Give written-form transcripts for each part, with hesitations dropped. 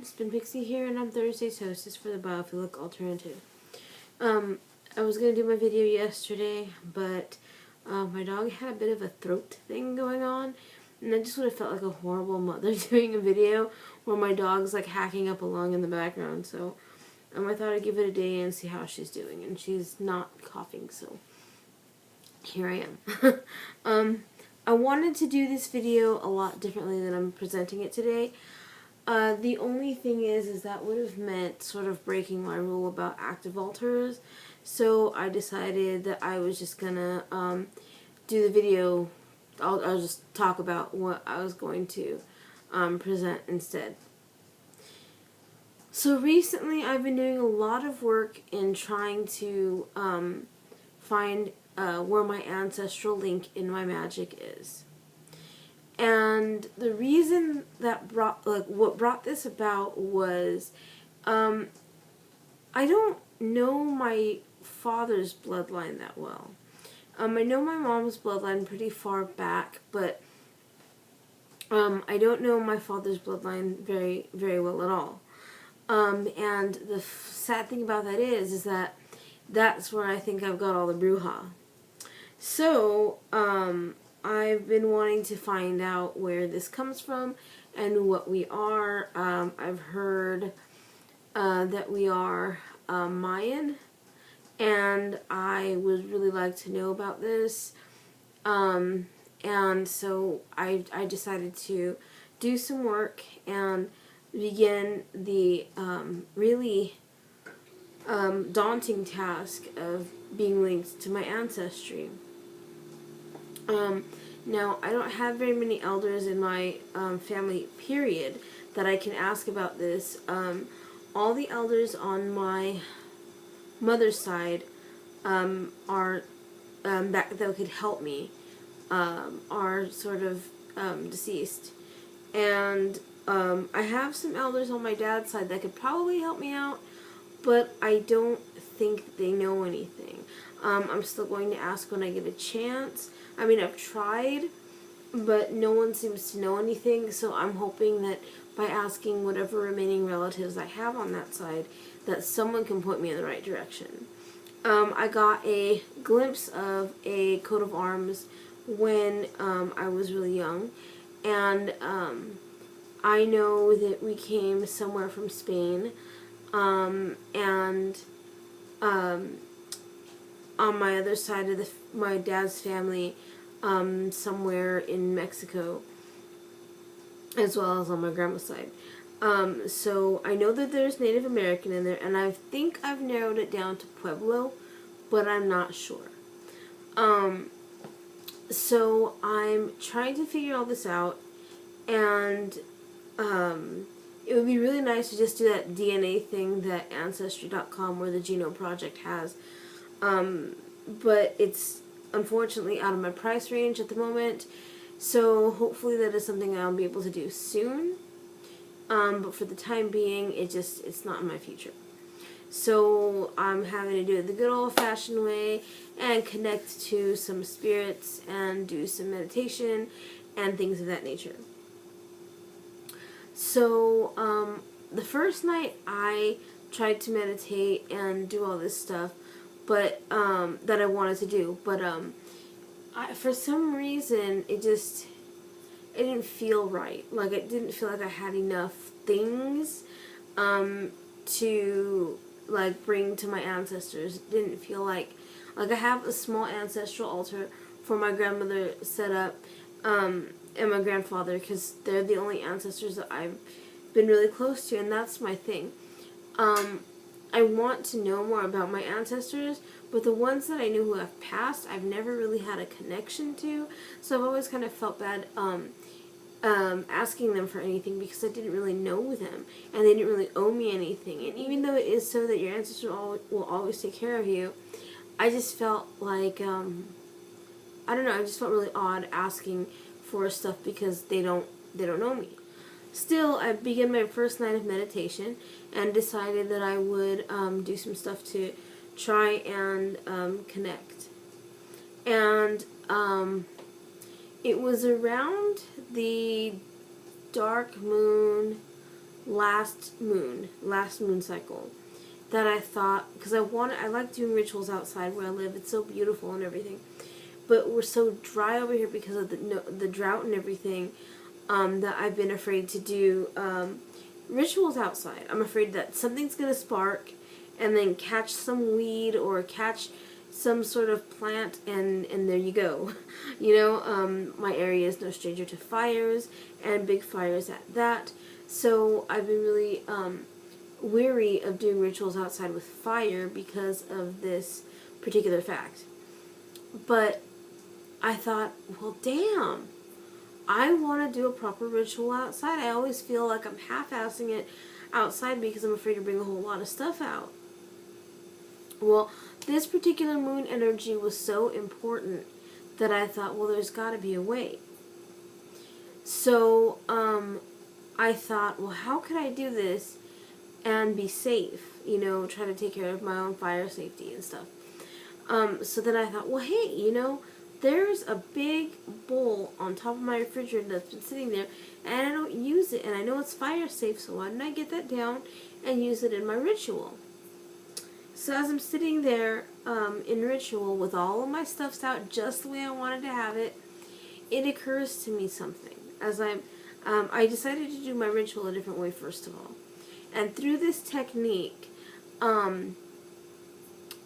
Spin Pixie here, and I'm Thursday's hostess for the Biophilic Alternative. I was going to do my video yesterday, but my dog had a bit of a throat thing going on, and I just would have felt like a horrible mother doing a video where my dog's like hacking up a lung in the background, so I thought I'd give it a day and see how she's doing, and she's not coughing, so here I am. I wanted to do this video a lot differently than I'm presenting it today. The only thing is that would have meant sort of breaking my rule about active alters, so I decided that I was just gonna do the video. I'll just talk about what I was going to present instead. So recently I've been doing a lot of work in trying to find where my ancestral link in my Magick is. And the reason that what brought this about was, I don't know my father's bloodline that well. I know my mom's bloodline pretty far back, but I don't know my father's bloodline very, very well at all. And the sad thing about that is that that's where I think I've got all the brouhaha. So, I've been wanting to find out where this comes from and what we are. I've heard that we are Mayan, and I would really like to know about this. And so I decided to do some work and begin the really daunting task of being linked to my ancestry. Now, I don't have very many elders in my family, period, that I can ask about this. All the elders on my mother's side are that could help me are sort of deceased. And I have some elders on my dad's side that could probably help me out, but I don't think they know anything. I'm still going to ask when I get a chance. I mean, I've tried, but no one seems to know anything, so I'm hoping that by asking whatever remaining relatives I have on that side, that someone can point me in the right direction. I got a glimpse of a coat of arms when I was really young, and I know that we came somewhere from Spain, and on my other side of my dad's family, somewhere in Mexico, as well as on my grandma's side. So I know that there's Native American in there, and I think I've narrowed it down to Pueblo, but I'm not sure. So I'm trying to figure all this out, and it would be really nice to just do that DNA thing that Ancestry.com or the Genome Project has. But it's unfortunately out of my price range at the moment, so hopefully that is something I'll be able to do soon. But for the time being, it's not in my future. So I'm having to do it the good old-fashioned way and connect to some spirits and do some meditation and things of that nature. So the first night I tried to meditate and do all this stuff, but that I wanted to do, but for some reason it didn't feel right. Like, it didn't feel like I had enough things to like bring to my ancestors. It didn't feel like I have a small ancestral altar for my grandmother set up and my grandfather, because they're the only ancestors that I've been really close to, and that's my thing. I want to know more about my ancestors, but the ones that I knew who have passed, I've never really had a connection to, so I've always kind of felt bad asking them for anything, because I didn't really know them, and they didn't really owe me anything. And even though it is so that your ancestors will always take care of you, I just felt like, I don't know, I just felt really odd asking for stuff because they don't know me. Still, I began my first night of meditation and decided that I would do some stuff to try and connect. And it was around the dark moon last moon cycle, that I thought, because I like doing rituals outside where I live. It's so beautiful and everything, but we're so dry over here because of the drought and everything, that I've been afraid to do rituals outside. I'm afraid that something's gonna spark and then catch some weed or catch some sort of plant, and there you go. My area is no stranger to fires, and big fires at that. So I've been really weary of doing rituals outside with fire because of this particular fact. But I thought, well, damn, I want to do a proper ritual outside. I always feel like I'm half-assing it outside because I'm afraid to bring a whole lot of stuff out. Well, this particular moon energy was so important that I thought, well, there's got to be a way. So I thought, well, how could I do this and be safe? Try to take care of my own fire safety and stuff. So then I thought, well, hey, there's a big bowl on top of my refrigerator that's been sitting there, and I don't use it, and I know it's fire safe, so why don't I get that down and use it in my ritual? So as I'm sitting there in ritual with all of my stuffs out just the way I wanted to have it, it occurs to me something. As I decided to do my ritual a different way, first of all. And through this technique, I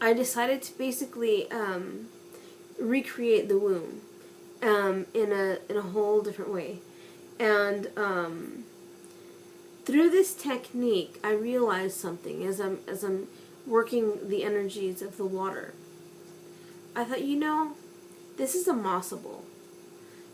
decided to basically recreate the womb in a whole different way. And through this technique, I realized something as I'm working the energies of the water. I thought, this is a masa bowl.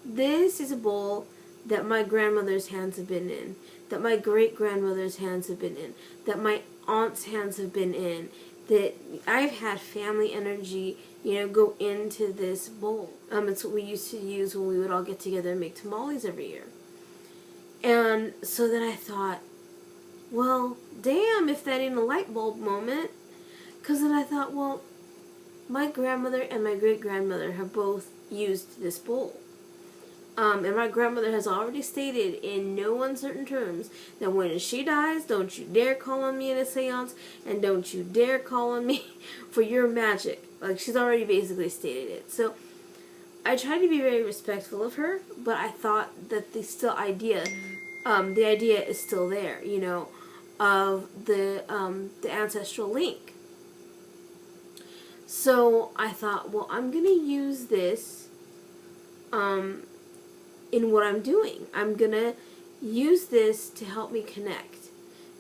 This is a bowl that my grandmother's hands have been in, that my great-grandmother's hands have been in, that my aunt's hands have been in, that I've had family energy, go into this bowl. It's what we used to use when we would all get together and make tamales every year. And so then I thought, well, damn, if that ain't a light bulb moment. Because then I thought, well, my grandmother and my great-grandmother have both used this bowl. And my grandmother has already stated in no uncertain terms that when she dies, don't you dare call on me in a seance, and don't you dare call on me for your magic. Like, she's already basically stated it. So I tried to be very respectful of her, but I thought that the idea is still there, of the ancestral link. So I thought, well, I'm going to use this in what I'm doing. I'm going to use this to help me connect,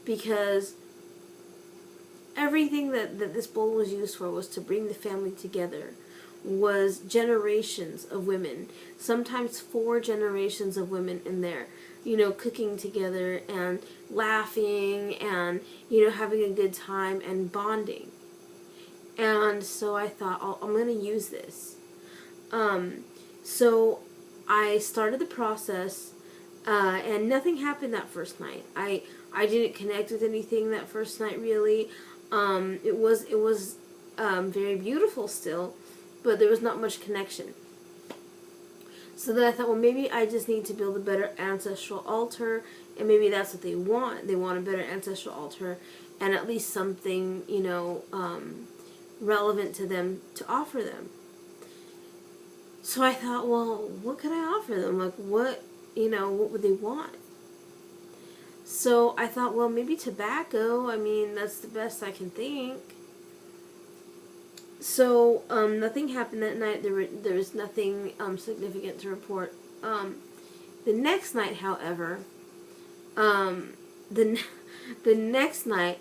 because everything that this bowl was used for was to bring the family together, was generations of women, sometimes 4 generations of women in there, cooking together and laughing and, having a good time and bonding. And so I thought, I'm going to use this. So I started the process, and nothing happened that first night. I didn't connect with anything that first night, really. It was very beautiful still, but there was not much connection. So then I thought, well, maybe I just need to build a better ancestral altar, and maybe that's what they want. They want a better ancestral altar, and at least something, relevant to them to offer them. So I thought, well, what could I offer them? Like, what would they want? So I thought, well, maybe tobacco. I mean, that's the best I can think. So nothing happened that night. There was nothing significant to report. The next night, however, the next night,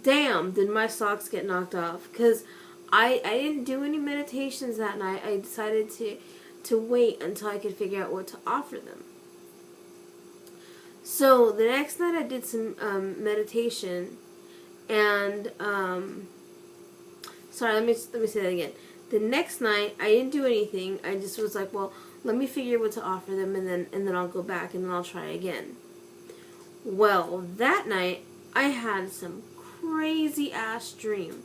damn, did my socks get knocked off. Because I didn't do any meditations that night. I decided to wait until I could figure out what to offer them. So the next night I did some meditation, and sorry, let me say that again. The next night I didn't do anything. I just was like, well, let me figure what to offer them, and then I'll go back and then I'll try again. Well, that night I had some crazy ass dream,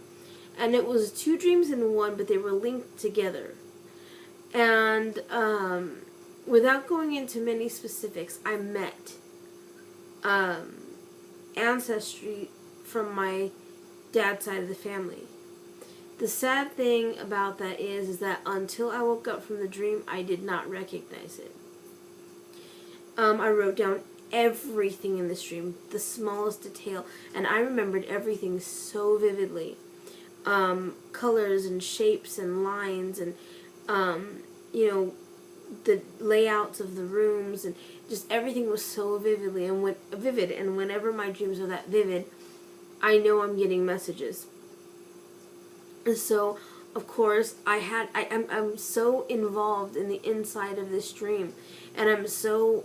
and it was 2 dreams in one, but they were linked together. And without going into many specifics, I met ancestry from my dad's side of the family. The sad thing about that is that until I woke up from the dream, I did not recognize it. I wrote down everything in this dream, the smallest detail, and I remembered everything so vividly. Colors and shapes and lines and, the layouts of the rooms, and just everything was so vivid. And whenever my dreams are that vivid, I know I'm getting messages. And so, of course, I'm so involved in the inside of this dream, and I'm so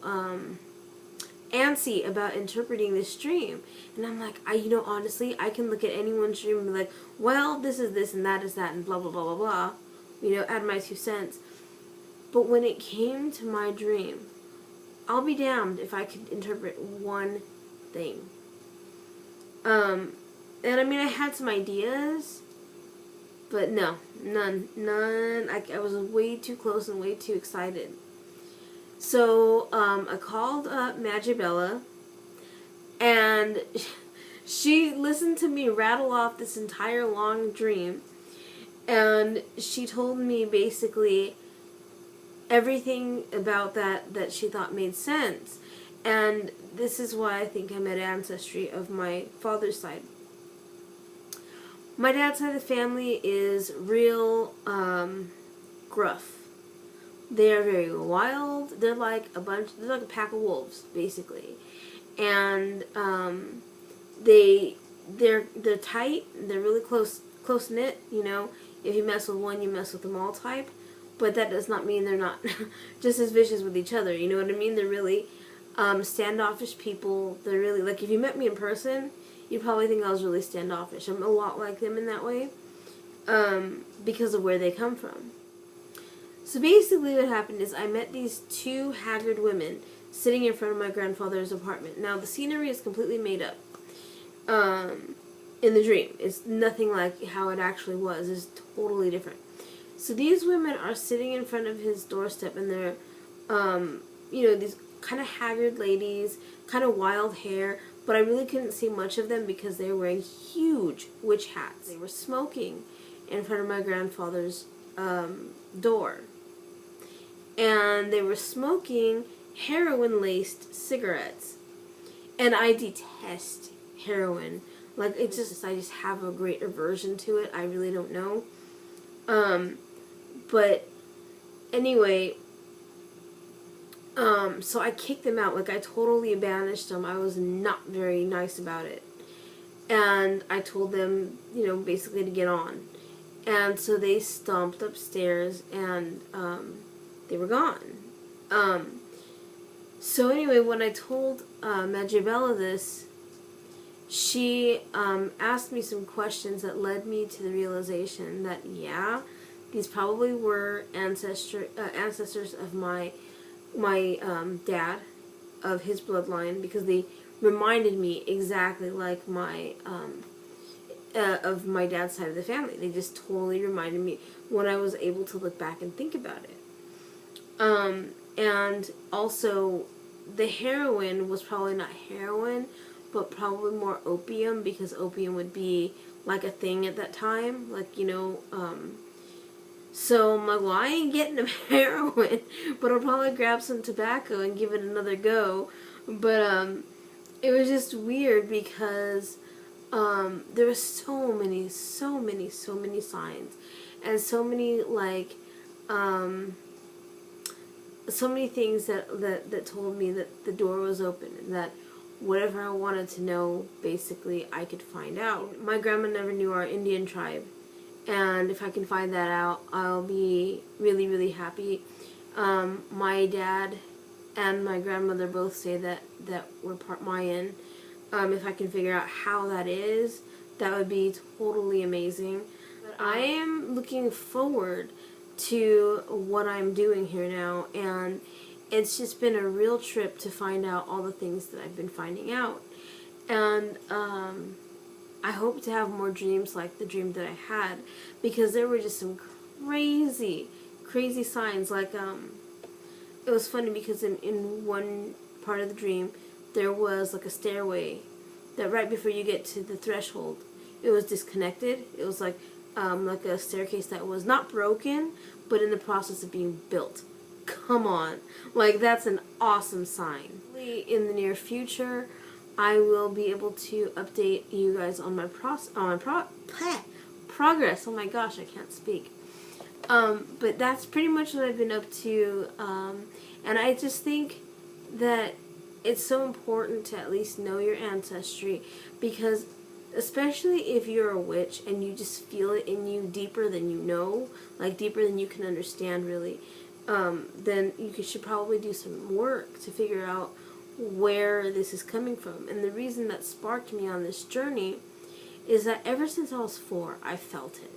antsy about interpreting this dream. And I'm like, honestly, I can look at anyone's dream and be like, well, this is this and that is that and blah blah blah blah blah. Add my 2 cents. But when it came to my dream, I'll be damned if I could interpret one thing. And I had some ideas, but no, none. I was way too close and way too excited. So, I called up Magick, and she listened to me rattle off this entire long dream, and she told me basically everything about that she thought made sense. And this is why I think I'm at ancestry of my father's side. My dad's side of the family is real gruff. They are very wild. They're like a pack of wolves, basically. And they're tight. They're really close knit. If you mess with one, you mess with them all type. But that does not mean they're not just as vicious with each other. You know what I mean? They're really standoffish people. They're really, like, if you met me in person, you'd probably think I was really standoffish. I'm a lot like them in that way, because of where they come from. So basically what happened is I met these 2 haggard women sitting in front of my grandfather's apartment. Now the scenery is completely made up in the dream. It's nothing like how it actually was. It's totally different. So these women are sitting in front of his doorstep, and they're, these kind of haggard ladies, kind of wild hair, but I really couldn't see much of them because they were wearing huge witch hats. They were smoking in front of my grandfather's door. And they were smoking heroin-laced cigarettes. And I detest heroin. Like, I just have a great aversion to it. I really don't know. But anyway, so I kicked them out. Like, I totally banished them. I was not very nice about it. And I told them, basically to get on. And so they stomped upstairs, and they were gone. So anyway, when I told Magick this, she asked me some questions that led me to the realization that, yeah, these probably were ancestors of my dad, of his bloodline, because they reminded me exactly like my of my dad's side of the family. They just totally reminded me when I was able to look back and think about it. And also, the heroin was probably not heroin, but probably more opium, because opium would be like a thing at that time. Like, so I'm like, well, I ain't getting them heroin, but I'll probably grab some tobacco and give it another go. But it was just weird because there were so many signs, and so many, like, so many things that told me that the door was open, and that whatever I wanted to know, basically, I could find out. My grandma never knew our Indian tribe, and if I can find that out, I'll be really, really happy. My dad and my grandmother both say that we're part Mayan. If I can figure out how that is, that would be totally amazing. But I am looking forward to what I'm doing here now, and it's just been a real trip to find out all the things that I've been finding out. And I hope to have more dreams like the dream that I had, because there were just some crazy signs. Like, it was funny because in one part of the dream, there was like a stairway that right before you get to the threshold, it was disconnected. It was like a staircase that was not broken, but in the process of being built. Come on. Like, that's an awesome sign. In the near future, I will be able to update you guys on my progress. Oh my gosh, I can't speak. But that's pretty much what I've been up to. And I just think that it's so important to at least know your ancestry, because especially if you're a witch and you just feel it in you deeper than you know, like deeper than you can understand really, then you should probably do some work to figure out where this is coming from. And the reason that sparked me on this journey is that ever since I was 4, I felt it.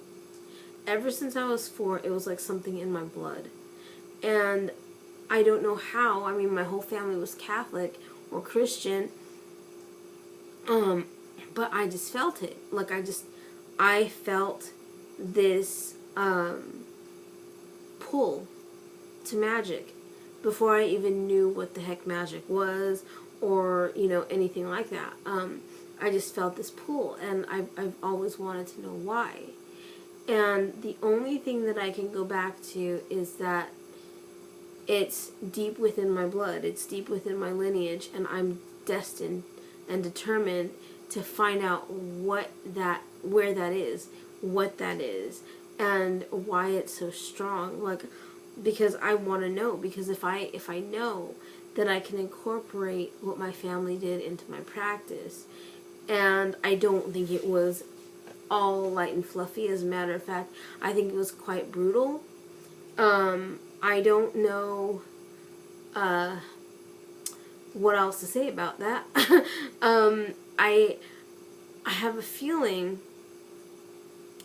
Ever since I was 4, it was like something in my blood. And I don't know how. I mean, my whole family was Catholic or Christian. But I just felt it. Like, I felt this pull to magic before I even knew what the heck magic was, or, you know, anything like that. I just felt this pull, and I've always wanted to know why. And the only thing that I can go back to is that it's deep within my blood. It's deep within my lineage, and I'm destined and determined to find out where that is, what that is, and why it's so strong. Like, because I want to know. Because if I know, then I can incorporate what my family did into my practice. And I don't think it was all light and fluffy. As a matter of fact, I think it was quite brutal. I don't know what else to say about that. I have a feeling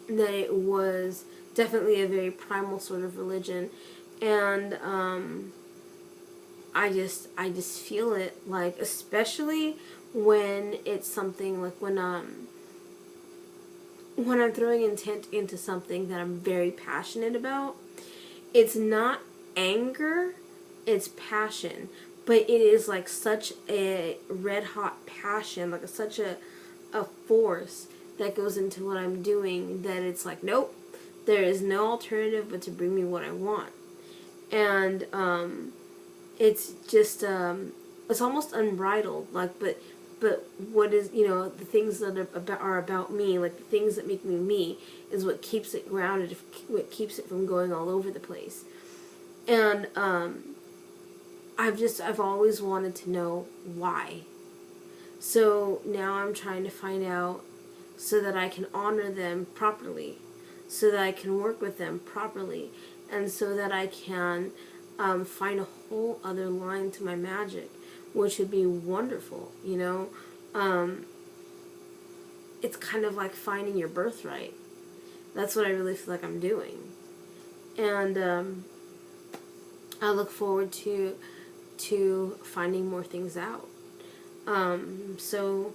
that it was definitely a very primal sort of religion, and I just feel it, like, especially when it's something like when I'm throwing intent into something that I'm very passionate about. It's not anger, it's passion, but it is like such a red hot passion, like such a force that goes into what I'm doing, that it's like, nope, there is no alternative but to bring me what I want. And it's just it's almost unbridled, like, but what is, you know, the things that are about me, like the things that make me me, is what keeps it grounded, what keeps it from going all over the place. And I've always wanted to know why. So now I'm trying to find out so that I can honor them properly, so that I can work with them properly, and so that I can find a whole other line to my magic, which would be wonderful, you know. It's kind of like finding your birthright. That's what I really feel like I'm doing. And I look forward to finding more things out. So,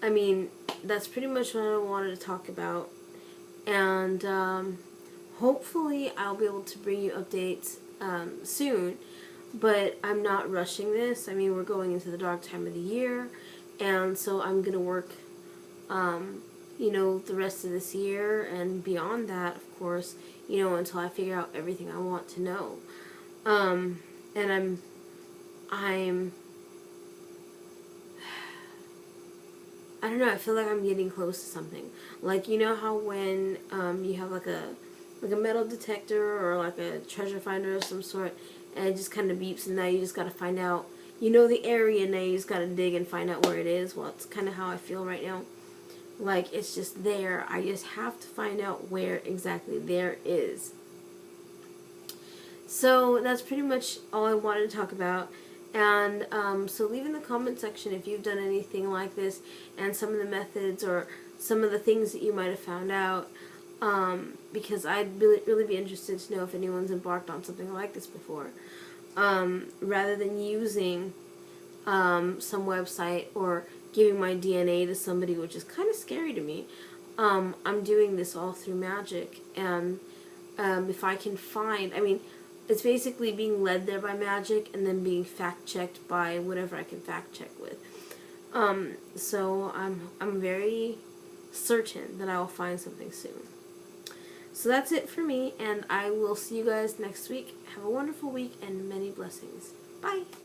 I mean, that's pretty much what I wanted to talk about. And hopefully I'll be able to bring you updates soon. But I'm not rushing this. I mean, we're going into the dark time of the year, and so I'm going to work, you know, the rest of this year and beyond that, of course, you know, until I figure out everything I want to know. And I don't know, I feel like I'm getting close to something. Like, you know how when you have like a metal detector or like a treasure finder of some sort, and it just kind of beeps, and now you just got to find out, you know, the area, and now you just got to dig and find out where it is. Well, it's kind of how I feel right now. Like, it's just there. I just have to find out where exactly there is. So that's pretty much all I wanted to talk about. And so leave in the comment section if you've done anything like this, and some of the methods or some of the things that you might have found out. Because I'd really be interested to know if anyone's embarked on something like this before. Rather than using some website or giving my DNA to somebody, which is kind of scary to me, I'm doing this all through magic. And if I can find, I mean, it's basically being led there by magic and then being fact-checked by whatever I can fact-check with. So I'm very certain that I will find something soon. So that's it for me, and I will see you guys next week. Have a wonderful week and many blessings. Bye!